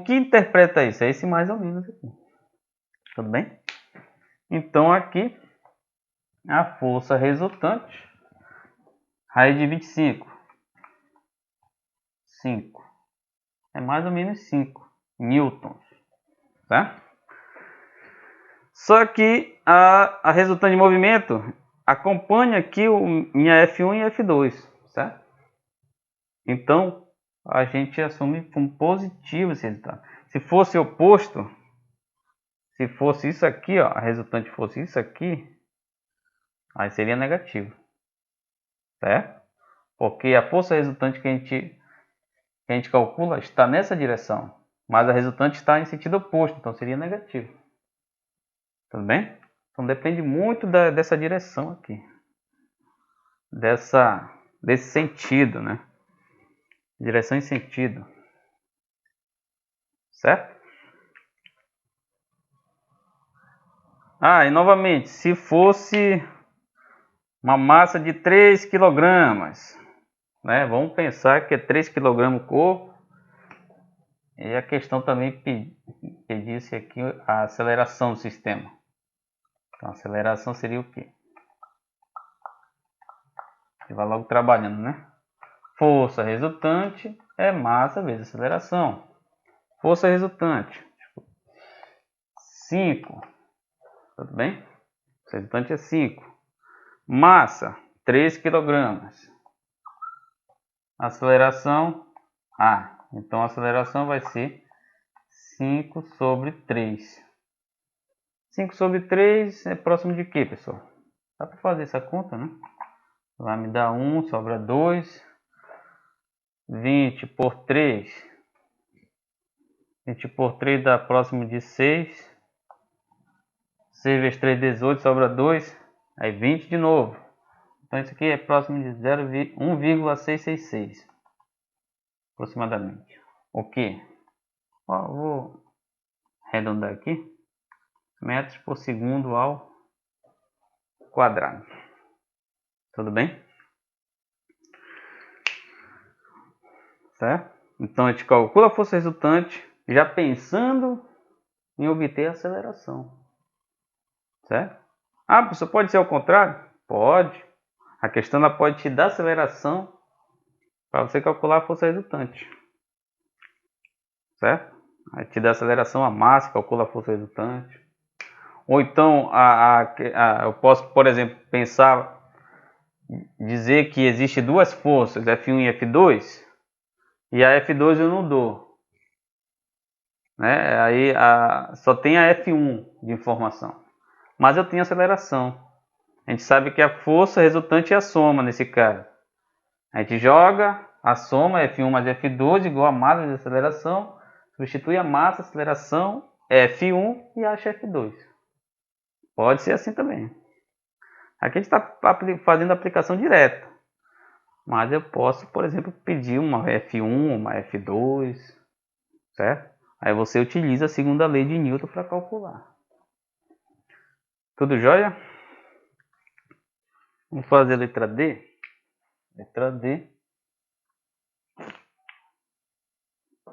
que interpreta isso? É esse mais ou menos aqui. Tudo bem? Então aqui, a força resultante, raiz de 25, 5. É mais ou menos 5 newtons, tá? Só que a resultante de movimento acompanha aqui minha F1 e F2, certo? Então, a gente assume como positivo esse resultado. Se fosse oposto, se fosse isso aqui, a resultante fosse isso aqui, aí seria negativo, certo? Porque a força resultante que a gente calcula está nessa direção, mas a resultante está em sentido oposto, então seria negativo. Tudo bem? Então depende muito dessa direção aqui, desse sentido, né? Direção e sentido, certo? E novamente, se fosse uma massa de 3 kg, né? Vamos pensar que é 3 kg o corpo. E a questão também pedisse aqui a aceleração do sistema. Então, a aceleração seria o quê? Você vai logo trabalhando, né? Força resultante é massa vezes aceleração. Força resultante, 5. Tudo bem? Força resultante é 5. Massa, 3 kg. Aceleração, então a aceleração vai ser 5 sobre 3. 5 sobre 3 é próximo de quê, pessoal? Dá para fazer essa conta, né? Vai me dar 1, sobra 2. 20 por 3. 20 por 3 dá próximo de 6. 6 vezes 3, 18, sobra 2. Aí 20 de novo. Então isso aqui é próximo de 1,666 aproximadamente. Ok. Ó, vou arredondar aqui. Metros por segundo ao quadrado. Tudo bem? Certo? Então a gente calcula a força resultante já pensando em obter a aceleração. Certo? Ah, professor, pode ser ao contrário? Pode. A questão ela pode te dar aceleração para você calcular a força resultante. Certo? Aí te dá aceleração a massa, calcula a força resultante. Ou então eu posso, por exemplo, dizer que existe duas forças, F1 e F2, e a F2 eu não dou. Né? Aí só tem a F1 de informação. Mas eu tenho aceleração. A gente sabe que a força resultante é a soma nesse caso. A gente joga a soma F1 mais F2 igual a massa de aceleração, substitui a massa, aceleração, F1 e acha F2. Pode ser assim também. Aqui a gente está fazendo a aplicação direta. Mas eu posso, por exemplo, pedir uma F1, uma F2, certo? Aí você utiliza a segunda lei de Newton para calcular. Tudo jóia? Vamos fazer a letra D. Letra D.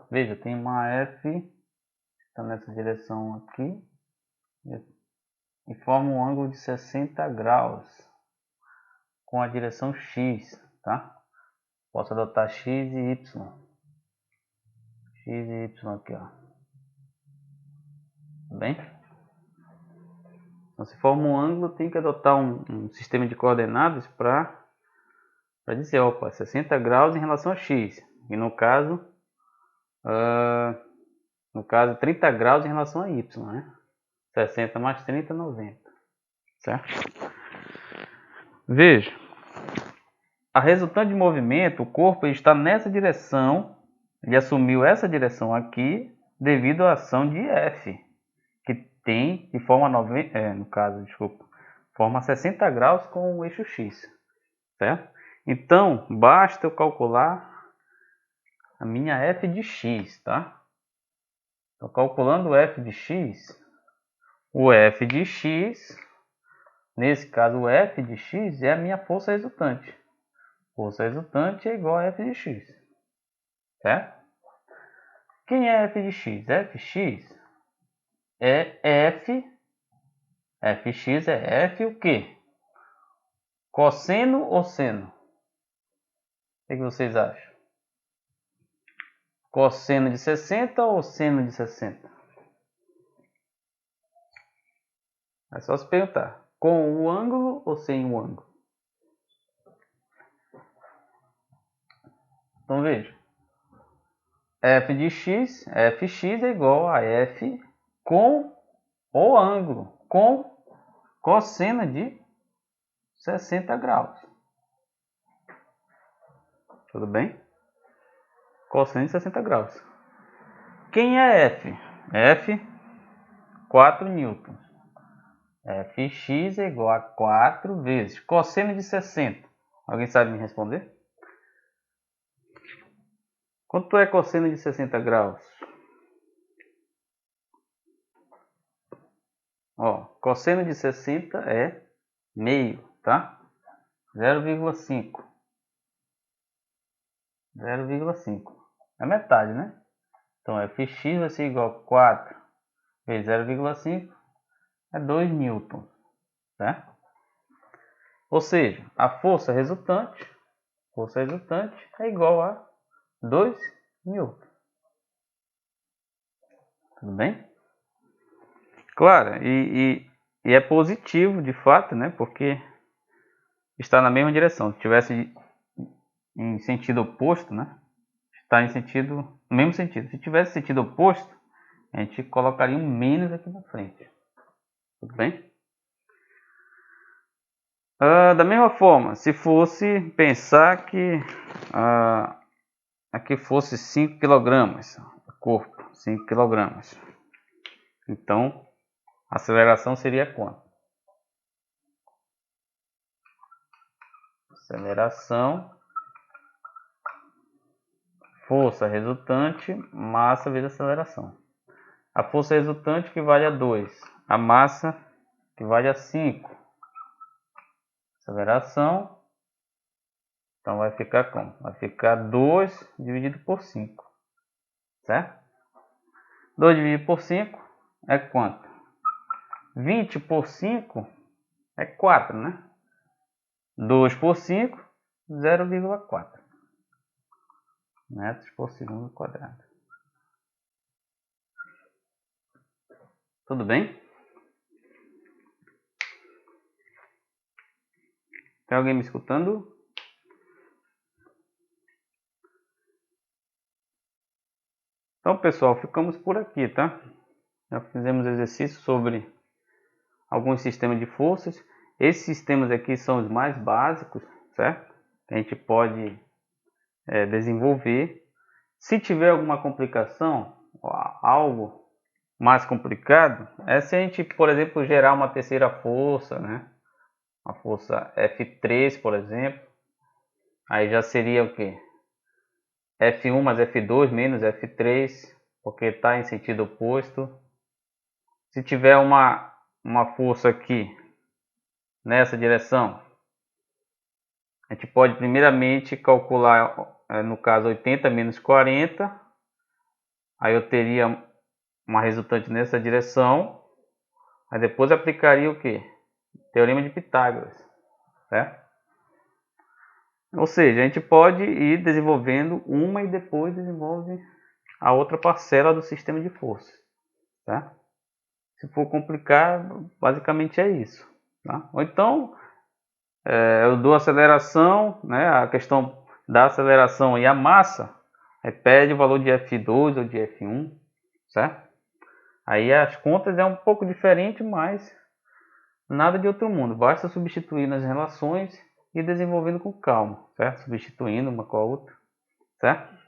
Veja, tem uma F, está nessa direção aqui, e forma um ângulo de 60 graus com a direção X, tá? Posso adotar X e Y. X e Y aqui, ó. Tudo bem? Então, se forma um ângulo, tem que adotar um sistema de coordenadas para dizer, opa, 60 graus em relação a X. E no caso, 30 graus em relação a Y, né? 60 mais 30, 90. Certo? Veja. A resultante de movimento, o corpo está nessa direção, ele assumiu essa direção aqui devido à ação de F, que tem de forma forma 60 graus com o eixo X, certo? Então, basta eu calcular a minha F de X, tá? Então, calculando o F de X, nesse caso o F de X é a minha força resultante. Força resultante é igual a F de X, certo? Quem é F de X? Fx é Fx é F o quê? Cosseno ou seno? O que vocês acham? Cosseno de 60 ou seno de 60? É só se perguntar. Com o ângulo ou sem o ângulo? Então veja. F de x, Fx é igual a F com o ângulo, com cosseno de 60 graus. Tudo bem? Cosseno de 60 graus. Quem é F? F, 4 newtons. Fx é igual a 4 vezes cosseno de 60. Alguém sabe me responder? Quanto é cosseno de 60 graus? Ó, cosseno de 60 é meio, tá? 0,5. 0,5. É metade, né? Então, Fx vai ser igual a 4 vezes 0,5 é 2 newtons, certo? Ou seja, a força resultante é igual a 2 newtons. Tudo bem? Claro, e é positivo de fato, né? Porque está na mesma direção. Se tivesse em sentido oposto, né? Está no mesmo sentido. Se tivesse sentido oposto, a gente colocaria um menos aqui na frente. Tudo bem? Da mesma forma, se fosse pensar que aqui fosse 5 kg, corpo, 5 kg. Então, a aceleração seria quanto? aceleração, força resultante, massa vezes aceleração. A força resultante equivale a 2, a massa equivale a 5. Aceleração, então vai ficar como? Vai ficar 2 dividido por 5, certo? 2 dividido por 5 é quanto? 20 por 5 é 4, né? 2 por 5, 0,4 metros por segundo quadrado. Tudo bem? Tem alguém me escutando? Então, pessoal, ficamos por aqui, tá? Já fizemos exercícios sobre alguns sistemas de forças. Esses sistemas aqui são os mais básicos, certo? Que a gente pode desenvolver. Se tiver alguma complicação, algo mais complicado, é se a gente, por exemplo, gerar uma terceira força, né? A força F3, por exemplo. Aí já seria o quê? F1 mais F2 menos F3, porque está em sentido oposto. Se tiver uma força aqui nessa direção, a gente pode primeiramente calcular, no caso 80 menos 40, aí eu teria uma resultante nessa direção, aí depois aplicaria o que? Teorema de Pitágoras, certo? Ou seja, a gente pode ir desenvolvendo uma e depois desenvolve a outra parcela do sistema de forças, tá? Se for complicar, basicamente é isso, tá? Ou então eu dou aceleração, né? A questão da aceleração e a massa, pede o valor de F2 ou de F1, certo? Aí as contas é um pouco diferente, mas nada de outro mundo. Basta substituir nas relações e desenvolvendo com calma, certo? Substituindo uma com a outra, certo?